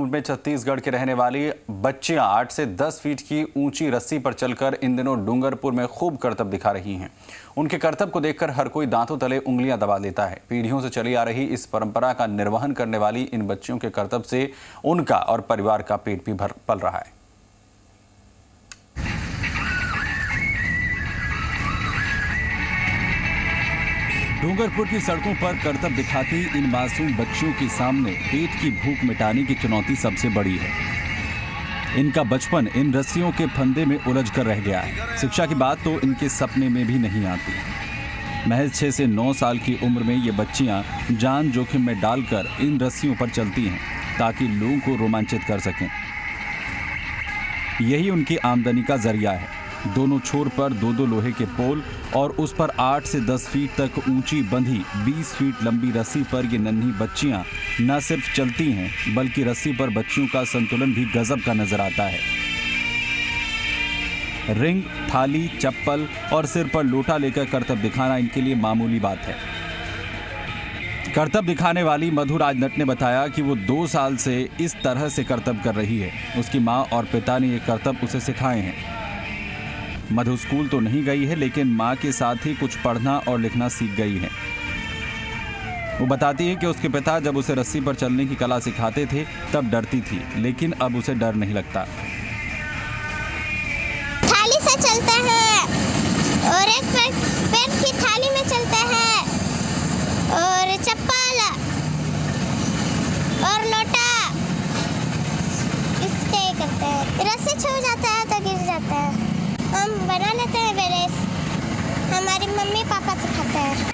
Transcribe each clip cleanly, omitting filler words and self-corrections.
में छत्तीसगढ़ के रहने वाली बच्चियां 8 से 10 फीट की ऊंची रस्सी पर चलकर इन दिनों डूंगरपुर में खूब करतब दिखा रही हैं। उनके करतब को देखकर हर कोई दांतों तले उंगलियां दबा लेता है। पीढ़ियों से चली आ रही इस परंपरा का निर्वहन करने वाली इन बच्चियों के करतब से उनका और परिवार का पेट भी पल रहा है। डूंगरपुर की सड़कों पर करतब दिखाती इन मासूम बच्चियों के सामने पेट की भूख मिटाने की चुनौती सबसे बड़ी है। इनका बचपन इन रस्सियों के फंदे में उलझ कर रह गया है। शिक्षा की बात तो इनके सपने में भी नहीं आती। महज 6 से 9 साल की उम्र में ये बच्चियां जान जोखिम में डालकर इन रस्सियों पर चलती हैं ताकि लोगों को रोमांचित कर सकें। यही उनकी आमदनी का जरिया है। दोनों छोर पर 2-2 लोहे के पोल और उस पर 8 से 10 फीट तक ऊंची बंधी 20 फीट लंबी रस्सी पर ये नन्ही बच्चियां न सिर्फ चलती हैं बल्कि रस्सी पर बच्चियों का संतुलन भी गजब का नजर आता है। रिंग, थाली, चप्पल और सिर पर लोटा लेकर करतब दिखाना इनके लिए मामूली बात है। करतब दिखाने वाली मधु राजनट ने बताया कि वो 2 साल से इस तरह से करतब कर रही है। उसकी माँ और पिता ने ये करतब उसे सिखाए हैं। मधु स्कूल तो नहीं गई है लेकिन माँ के साथ ही कुछ पढ़ना और लिखना सीख गई है। वो बताती है कि उसके पिता जब उसे रस्सी पर चलने की कला सिखाते थे तब डरती थी, लेकिन अब उसे डर नहीं लगता। थाली से चलता है और एक पैर की थाली में चलता है और चप्पल और लोटा इसके करते हैं। रस्सी छू जाता है तो गिर जाता है। हम बना लेते हैं बेरेस, हमारी मम्मी पापा सिखाते हैं।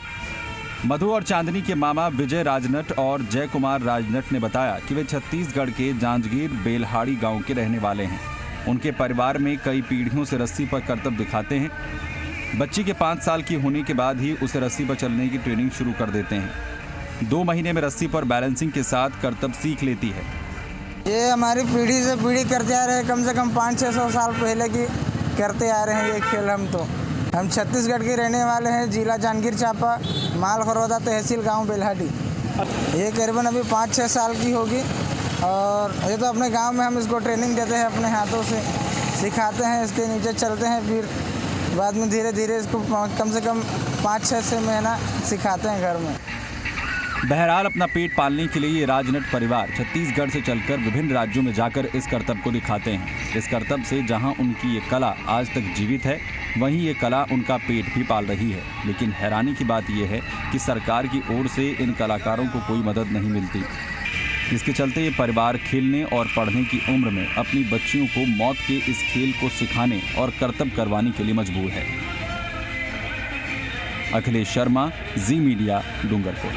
मधु और चांदनी के मामा विजय राजनट और जय कुमार राजनट ने बताया कि वे छत्तीसगढ़ के जांजगीर बेलहाड़ी गांव के रहने वाले हैं। उनके परिवार में कई पीढ़ियों से रस्सी पर करतब दिखाते हैं। बच्ची के 5 साल की होने के बाद ही उसे रस्सी पर चलने की ट्रेनिंग शुरू कर देते हैं। 2 महीने में रस्सी पर बैलेंसिंग के साथ करतब सीख लेती है। ये हमारी पीढ़ी से पीढ़ी करते आ रहे हैं, कम से कम 500-600 साल पहले की करते आ रहे हैं ये खेल। हम छत्तीसगढ़ के रहने वाले हैं, जिला जांजगीर चांपा, माल खरोदा तहसील गांव बेलहाड़ी। ये करीबन अभी 5-6 साल की होगी और ये तो अपने गांव में हम इसको ट्रेनिंग देते हैं, अपने हाथों से सिखाते हैं, इसके नीचे चलते हैं, फिर बाद में धीरे धीरे इसको कम से कम 5-6 महीना सिखाते हैं घर में। बहरहाल अपना पेट पालने के लिए ये राजनट परिवार छत्तीसगढ़ से चलकर विभिन्न राज्यों में जाकर इस करतब को दिखाते हैं। इस करतब से जहां उनकी ये कला आज तक जीवित है, वहीं ये कला उनका पेट भी पाल रही है। लेकिन हैरानी की बात यह है कि सरकार की ओर से इन कलाकारों को कोई मदद नहीं मिलती, जिसके चलते ये परिवार खेलने और पढ़ने की उम्र में अपनी बच्चियों को मौत के इस खेल को सिखाने और करतब करवाने के लिए मजबूर है। अखिलेश शर्मा, जी मीडिया, डूंगरपुर।